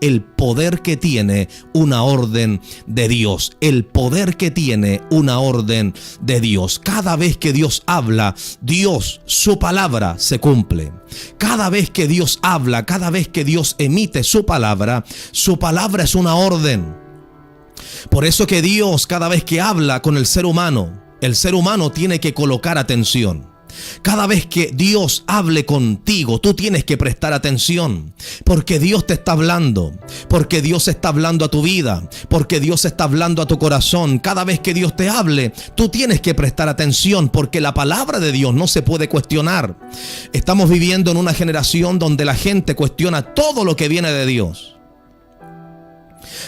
el poder que tiene una orden de Dios. El poder que tiene una orden de Dios. Cada vez que Dios habla, Dios, su palabra se cumple. Cada vez que Dios habla, cada vez que Dios emite su palabra es una orden. Por eso que Dios, cada vez que habla con el ser humano tiene que colocar atención. Cada vez que Dios hable contigo, tú tienes que prestar atención, porque Dios te está hablando, porque Dios está hablando a tu vida, porque Dios está hablando a tu corazón. Cada vez que Dios te hable, tú tienes que prestar atención, porque la palabra de Dios no se puede cuestionar. Estamos viviendo en una generación donde la gente cuestiona todo lo que viene de Dios.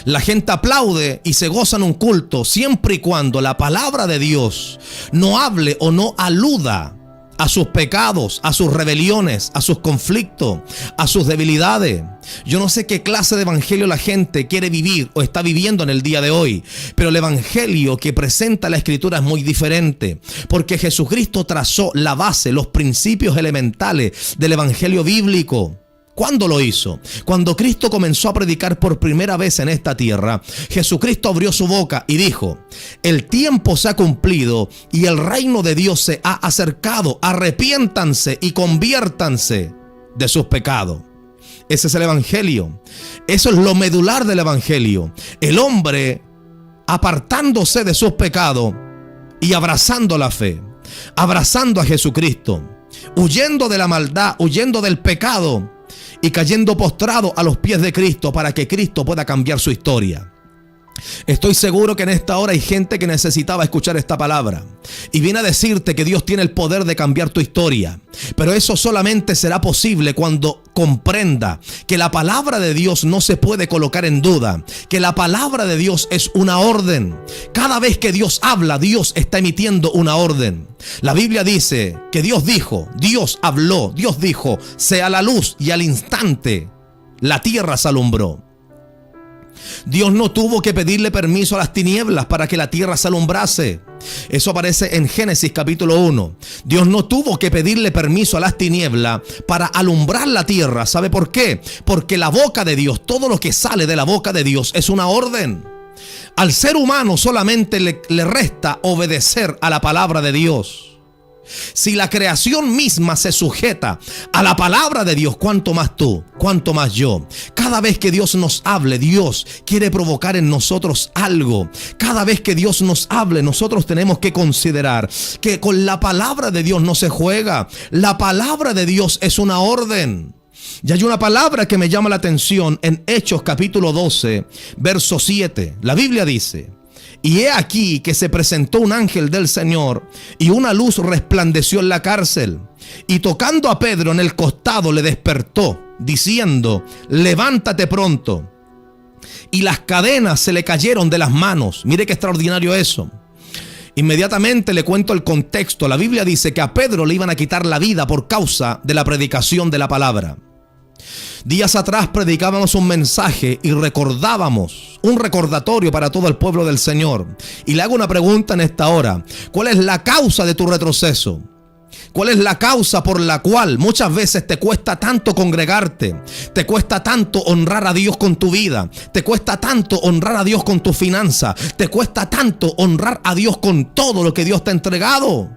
La gente aplaude y se goza en un culto siempre y cuando la palabra de Dios no hable o no aluda a sus pecados, a sus rebeliones, a sus conflictos, a sus debilidades. Yo no sé qué clase de evangelio la gente quiere vivir o está viviendo en el día de hoy, pero el evangelio que presenta la Escritura es muy diferente, porque Jesucristo trazó la base, los principios elementales del evangelio bíblico. ¿Cuándo lo hizo? Cuando Cristo comenzó a predicar por primera vez en esta tierra, Jesucristo abrió su boca y dijo: el tiempo se ha cumplido y el reino de Dios se ha acercado. Arrepiéntanse y conviértanse de sus pecados. Ese es el evangelio. Eso es lo medular del evangelio. El hombre apartándose de sus pecados y abrazando la fe, abrazando a Jesucristo, huyendo de la maldad, huyendo del pecado y cayendo postrado a los pies de Cristo para que Cristo pueda cambiar su historia. Estoy seguro que en esta hora hay gente que necesitaba escuchar esta palabra y viene a decirte que Dios tiene el poder de cambiar tu historia, pero eso solamente será posible cuando comprenda que la palabra de Dios no se puede colocar en duda, que la palabra de Dios es una orden. Cada vez que Dios habla, Dios está emitiendo una orden. La Biblia dice que Dios dijo, Dios habló, Dios dijo: sea la luz, y al instante la tierra se alumbró. Dios no tuvo que pedirle permiso a las tinieblas para que la tierra se alumbrase. Eso aparece en Génesis capítulo 1. Dios no tuvo que pedirle permiso a las tinieblas para alumbrar la tierra. ¿Sabe por qué? Porque la boca de Dios, todo lo que sale de la boca de Dios es una orden. Al ser humano solamente le resta obedecer a la palabra de Dios. Si la creación misma se sujeta a la palabra de Dios, ¿cuánto más tú? ¿Cuánto más yo? Cada vez que Dios nos hable, Dios quiere provocar en nosotros algo. Cada vez que Dios nos hable, nosotros tenemos que considerar que con la palabra de Dios no se juega. La palabra de Dios es una orden. Y hay una palabra que me llama la atención en Hechos capítulo 12, verso 7. La Biblia dice: y he aquí que se presentó un ángel del Señor, y una luz resplandeció en la cárcel, y tocando a Pedro en el costado le despertó, diciendo: levántate pronto. Y las cadenas se le cayeron de las manos. Mire qué extraordinario eso. Inmediatamente le cuento el contexto. La Biblia dice que a Pedro le iban a quitar la vida por causa de la predicación de la palabra. Días atrás predicábamos un mensaje y recordábamos, un recordatorio para todo el pueblo del Señor. Y le hago una pregunta en esta hora: ¿cuál es la causa de tu retroceso? ¿Cuál es la causa por la cual muchas veces te cuesta tanto congregarte? Te cuesta tanto honrar a Dios con tu vida. Te cuesta tanto honrar a Dios con tu finanza. Te cuesta tanto honrar a Dios con todo lo que Dios te ha entregado.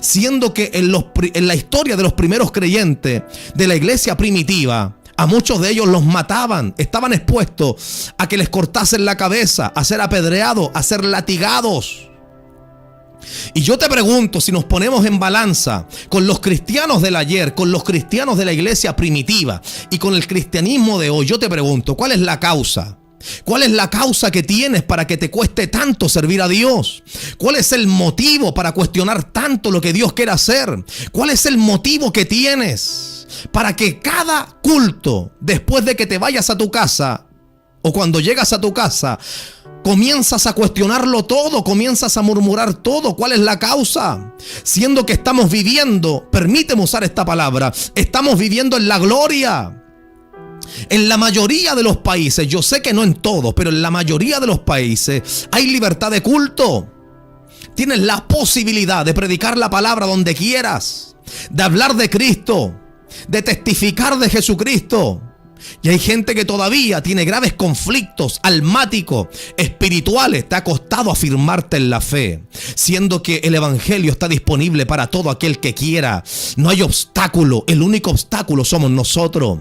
Siendo que en la historia de los primeros creyentes de la iglesia primitiva, a muchos de ellos los mataban, estaban expuestos a que les cortasen la cabeza, a ser apedreados, a ser latigados. Y yo te pregunto, si nos ponemos en balanza con los cristianos del ayer, con los cristianos de la iglesia primitiva y con el cristianismo de hoy, yo te pregunto, ¿cuál es la causa? ¿Cuál es la causa que tienes para que te cueste tanto servir a Dios? ¿Cuál es el motivo para cuestionar tanto lo que Dios quiere hacer? ¿Cuál es el motivo que tienes para que cada culto, después de que te vayas a tu casa o cuando llegas a tu casa, comienzas a cuestionarlo todo, comienzas a murmurar todo? ¿Cuál es la causa? Siendo que estamos viviendo, permíteme usar esta palabra, estamos viviendo en la gloria. En la mayoría de los países, yo sé que no en todos, pero en la mayoría de los países hay libertad de culto. Tienes la posibilidad de predicar la palabra donde quieras, de hablar de Cristo, de testificar de Jesucristo. Y hay gente que todavía tiene graves conflictos almáticos, espirituales. Te ha costado afirmarte en la fe, siendo que el evangelio está disponible para todo aquel que quiera. No hay obstáculo. El único obstáculo somos nosotros.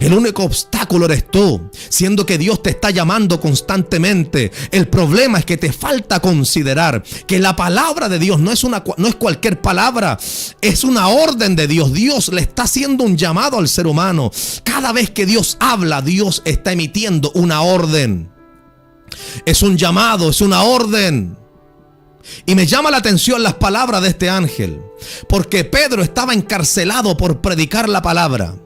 El único obstáculo eres tú, siendo que Dios te está llamando constantemente. El problema es que te falta considerar que la palabra de Dios no es cualquier palabra, es una orden de Dios. Dios le está haciendo un llamado al ser humano. Cada vez que Dios habla, Dios está emitiendo una orden. Es un llamado, es una orden. Y me llama la atención las palabras de este ángel, porque Pedro estaba encarcelado por predicar la palabra.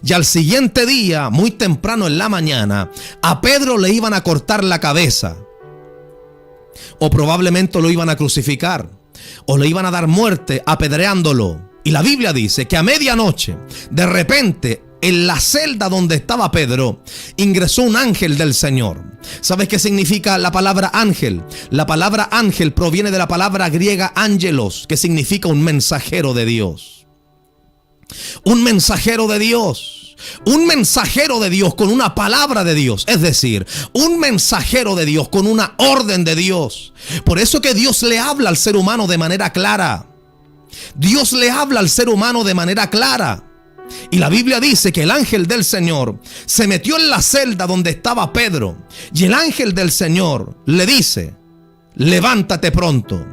Y al siguiente día, muy temprano en la mañana, a Pedro le iban a cortar la cabeza. O probablemente lo iban a crucificar. O le iban a dar muerte apedreándolo. Y la Biblia dice que a medianoche, de repente, en la celda donde estaba Pedro, ingresó un ángel del Señor. ¿Sabes qué significa la palabra ángel? La palabra ángel proviene de la palabra griega ángelos, que significa un mensajero de Dios. Un mensajero de Dios. Un mensajero de Dios con una palabra de Dios. Es decir, un mensajero de Dios con una orden de Dios. Por eso que Dios le habla al ser humano de manera clara. Dios le habla al ser humano de manera clara. Y la Biblia dice que el ángel del Señor se metió en la celda donde estaba Pedro. Y el ángel del Señor le dice: levántate pronto.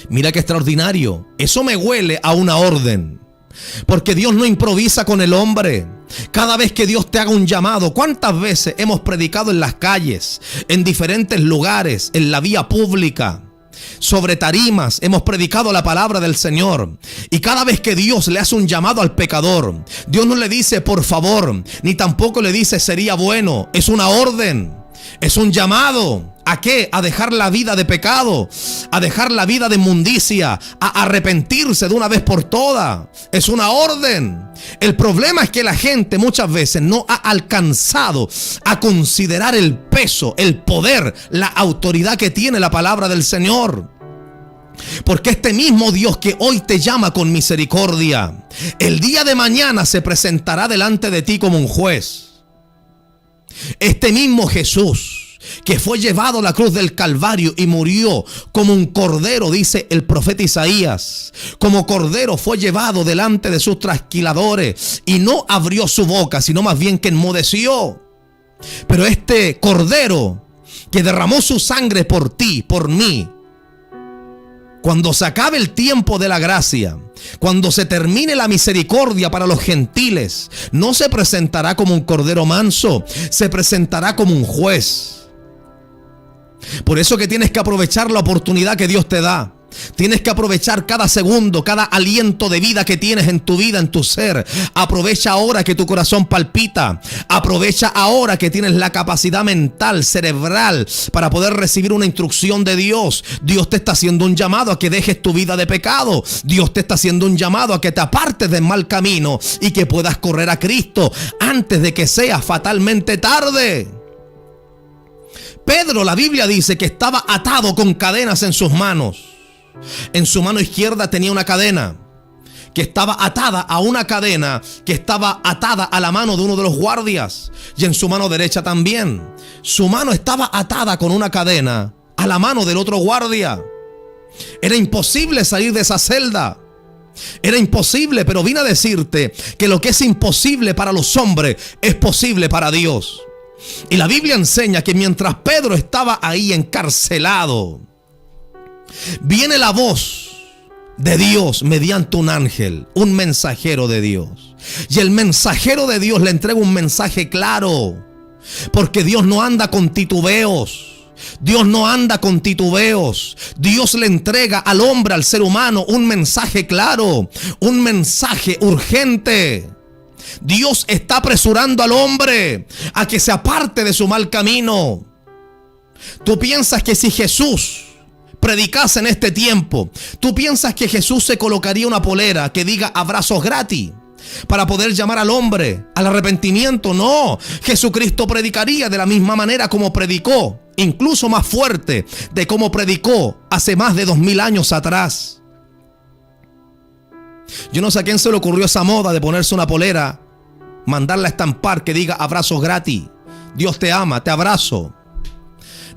Mira qué extraordinario. Eso me huele a una orden. Porque Dios no improvisa con el hombre. Cada vez que Dios te haga un llamado, ¿cuántas veces hemos predicado en las calles, en diferentes lugares, en la vía pública? Sobre tarimas hemos predicado la palabra del Señor. Y cada vez que Dios le hace un llamado al pecador, Dios no le dice por favor, ni tampoco le dice sería bueno. Es una orden, es un llamado. ¿A qué? A dejar la vida de pecado, a dejar la vida de inmundicia, a arrepentirse de una vez por todas. Es una orden. El problema es que la gente muchas veces no ha alcanzado a considerar el peso, el poder, la autoridad que tiene la palabra del Señor. Porque este mismo Dios que hoy te llama con misericordia, el día de mañana se presentará delante de ti como un juez. Este mismo Jesús que fue llevado a la cruz del Calvario y murió como un cordero, dice el profeta Isaías. Como cordero fue llevado delante de sus trasquiladores y no abrió su boca, sino más bien que enmudeció. Pero este cordero que derramó su sangre por ti, por mí, cuando se acabe el tiempo de la gracia, cuando se termine la misericordia para los gentiles, no se presentará como un cordero manso, se presentará como un juez. Por eso que tienes que aprovechar la oportunidad que Dios te da. Tienes que aprovechar cada segundo, cada aliento de vida que tienes en tu vida, en tu ser. Aprovecha ahora que tu corazón palpita. Aprovecha ahora que tienes la capacidad mental, cerebral, para poder recibir una instrucción de Dios. Dios te está haciendo un llamado a que dejes tu vida de pecado. Dios te está haciendo un llamado a que te apartes del mal camino y que puedas correr a Cristo antes de que sea fatalmente tarde. Pedro, la Biblia dice que estaba atado con cadenas en sus manos. En su mano izquierda tenía una cadena que estaba atada a una cadena que estaba atada a la mano de uno de los guardias. Y en su mano derecha también. Su mano estaba atada con una cadena a la mano del otro guardia. Era imposible salir de esa celda. Era imposible, pero vine a decirte que lo que es imposible para los hombres es posible para Dios. Y la Biblia enseña que mientras Pedro estaba ahí encarcelado, viene la voz de Dios mediante un ángel, un mensajero de Dios. Y el mensajero de Dios le entrega un mensaje claro, porque Dios no anda con titubeos. Dios no anda con titubeos. Dios le entrega al hombre, al ser humano, un mensaje claro, un mensaje urgente. Dios está apresurando al hombre a que se aparte de su mal camino. Tú piensas que si Jesús predicase en este tiempo, tú piensas que Jesús se colocaría una polera que diga abrazos gratis para poder llamar al hombre al arrepentimiento. No, Jesucristo predicaría de la misma manera como predicó, incluso más fuerte de como predicó hace más de 2000 años atrás. Yo no sé a quién se le ocurrió esa moda de ponerse una polera mandarla a estampar que diga abrazos gratis. Dios te ama, te abrazo.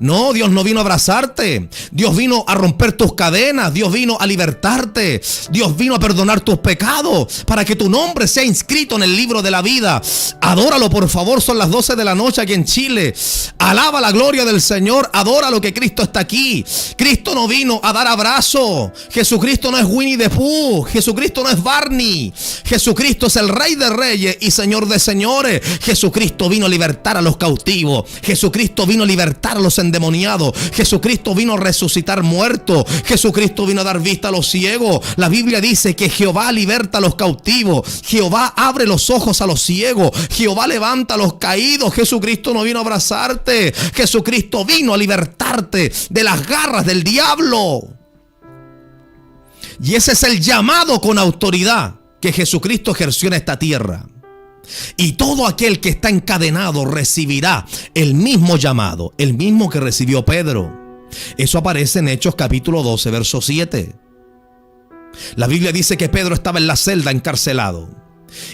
No, Dios no vino a abrazarte. Dios vino a romper tus cadenas. Dios vino a libertarte. Dios vino a perdonar tus pecados para que tu nombre sea inscrito en el libro de la vida. Adóralo, por favor. Son las 12 de la noche aquí en Chile. Alaba la gloria del Señor. Adóralo, que Cristo está aquí. Cristo no vino a dar abrazo. Jesucristo no es Winnie the Pooh. Jesucristo no es Barney. Jesucristo es el Rey de Reyes y Señor de Señores. Jesucristo vino a libertar a los cautivos. Jesucristo vino a libertar a los endemoniados. Jesucristo vino a resucitar muertos. Jesucristo vino a dar vista a los ciegos. La Biblia dice que Jehová liberta a los cautivos. Jehová abre los ojos a los ciegos. Jehová levanta a los caídos. Jesucristo no vino a abrazarte. Jesucristo vino a libertarte de las garras del diablo. Y ese es el llamado con autoridad que Jesucristo ejerció en esta tierra. Y todo aquel que está encadenado recibirá el mismo llamado, el mismo que recibió Pedro. Eso aparece en Hechos capítulo 12, verso 7. La Biblia dice que Pedro estaba en la celda encarcelado.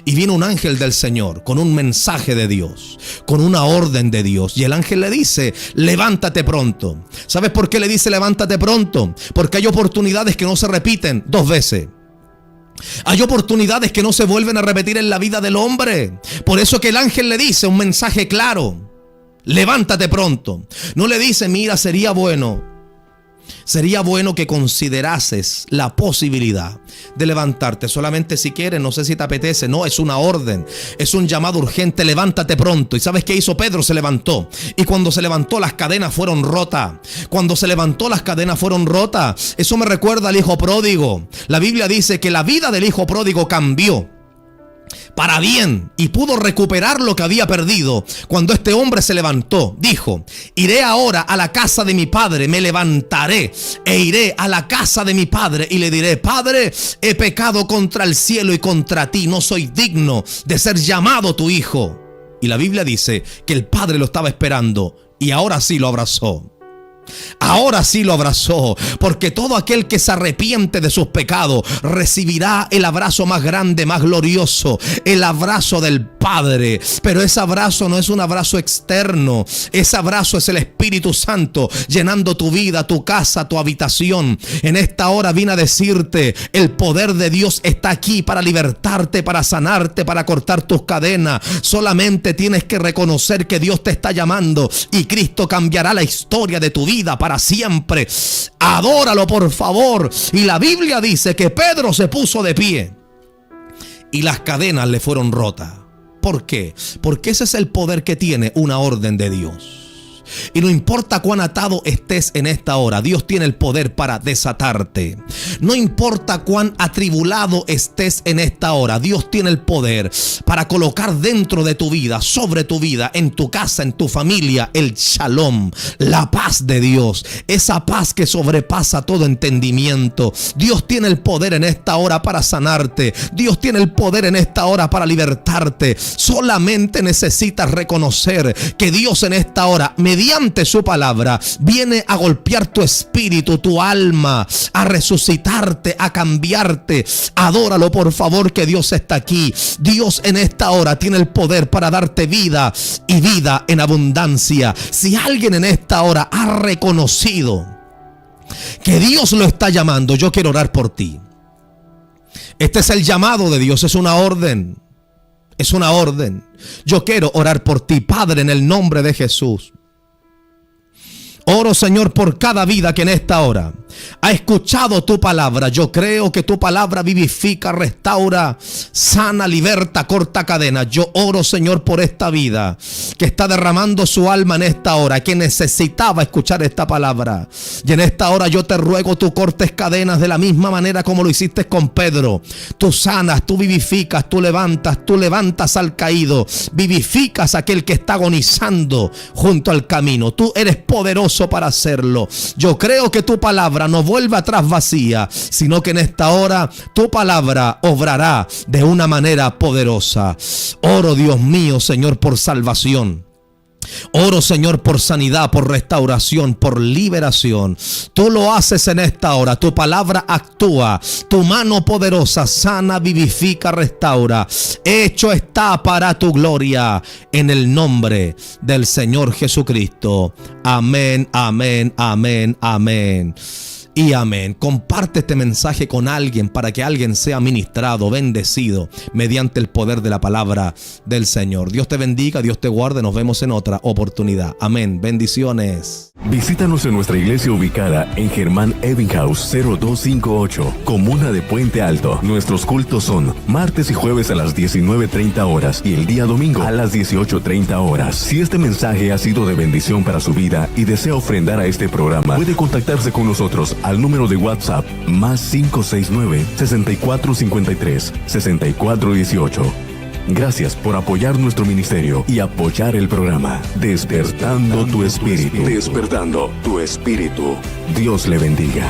Y vino un ángel del Señor con un mensaje de Dios, con una orden de Dios. Y el ángel le dice, levántate pronto. ¿Sabes por qué le dice levántate pronto? Porque hay oportunidades que no se repiten dos veces. Hay oportunidades que no se vuelven a repetir en la vida del hombre. Por eso que el ángel le dice un mensaje claro: levántate pronto. No le dice, mira, sería bueno que considerases la posibilidad de levantarte solamente si quieres, no sé si te apetece. No, es una orden, es un llamado urgente. Levántate pronto. ¿Y sabes qué hizo Pedro? Se levantó. Y cuando se levantó, las cadenas fueron rotas. Cuando se levantó, las cadenas fueron rotas. Eso me recuerda al hijo pródigo. La Biblia dice que la vida del hijo pródigo cambió para bien y pudo recuperar lo que había perdido. Cuando este hombre se levantó, dijo: iré ahora a la casa de mi padre, me levantaré e iré a la casa de mi padre y le diré: Padre, he pecado contra el cielo y contra ti, no soy digno de ser llamado tu hijo. Y la Biblia dice que el padre lo estaba esperando y ahora sí lo abrazó. Ahora sí lo abrazó, porque todo aquel que se arrepiente de sus pecados recibirá el abrazo más grande, más glorioso, el abrazo del Padre. Pero ese abrazo no es un abrazo externo, ese abrazo es el Espíritu Santo llenando tu vida, tu casa, tu habitación. En esta hora vine a decirte: el poder de Dios está aquí para libertarte, para sanarte, para cortar tus cadenas. Solamente tienes que reconocer que Dios te está llamando y Cristo cambiará la historia de tu vida para siempre. Adóralo, por favor. Y la Biblia dice que Pedro se puso de pie y las cadenas le fueron rotas. ¿Por qué? Porque ese es el poder que tiene una orden de Dios. Y no importa cuán atado estés en esta hora, Dios tiene el poder para desatarte. No importa cuán atribulado estés en esta hora, Dios tiene el poder para colocar dentro de tu vida, sobre tu vida, en tu casa, en tu familia, el shalom, la paz de Dios, esa paz que sobrepasa todo entendimiento. Dios tiene el poder en esta hora para sanarte. Dios tiene el poder en esta hora para libertarte. Solamente necesitas reconocer que Dios en esta hora, mediante su palabra, viene a golpear tu espíritu, tu alma, a resucitarte, a cambiarte. Adóralo, por favor, que Dios está aquí. Dios en esta hora tiene el poder para darte vida y vida en abundancia. Si alguien en esta hora ha reconocido que Dios lo está llamando, yo quiero orar por ti. Este es el llamado de Dios, es una orden. Es una orden. Yo quiero orar por ti, Padre, en el nombre de Jesús. Oro, Señor, por cada vida que en esta hora ha escuchado tu palabra. Yo creo que tu palabra vivifica, restaura, sana, liberta, corta cadenas. Yo oro, Señor, por esta vida que está derramando su alma en esta hora, que necesitaba escuchar esta palabra. Y en esta hora yo te ruego, tú cortes cadenas de la misma manera como lo hiciste con Pedro. Tú sanas, tú vivificas, tú levantas al caído, vivificas a aquel que está agonizando junto al camino. Tú eres poderoso para hacerlo. Yo creo que tu palabra no vuelve atrás vacía, sino que en esta hora tu palabra obrará de una manera poderosa. Oro, Dios mío, Señor, por salvación. Oro, Señor, por sanidad, por restauración, por liberación. Tú lo haces en esta hora. Tu palabra actúa. Tu mano poderosa sana, vivifica, restaura. Hecho está para tu gloria. En el nombre del Señor Jesucristo. Amén, amén, amén, amén. Y amén. Comparte este mensaje con alguien para que alguien sea ministrado, bendecido mediante el poder de la palabra del Señor. Dios te bendiga, Dios te guarde. Nos vemos en otra oportunidad. Amén. Bendiciones. Visítanos en nuestra iglesia ubicada en Germán Ebbinghaus 0258, Comuna de Puente Alto. Nuestros cultos son martes y jueves a las 19:30 horas y el día domingo a las 18:30 horas. Si este mensaje ha sido de bendición para su vida y desea ofrendar a este programa, puede contactarse con nosotros al número de WhatsApp más 569-6453-6418. Gracias por apoyar nuestro ministerio y apoyar el programa Despertando tu Espíritu. Despertando tu Espíritu. Dios le bendiga.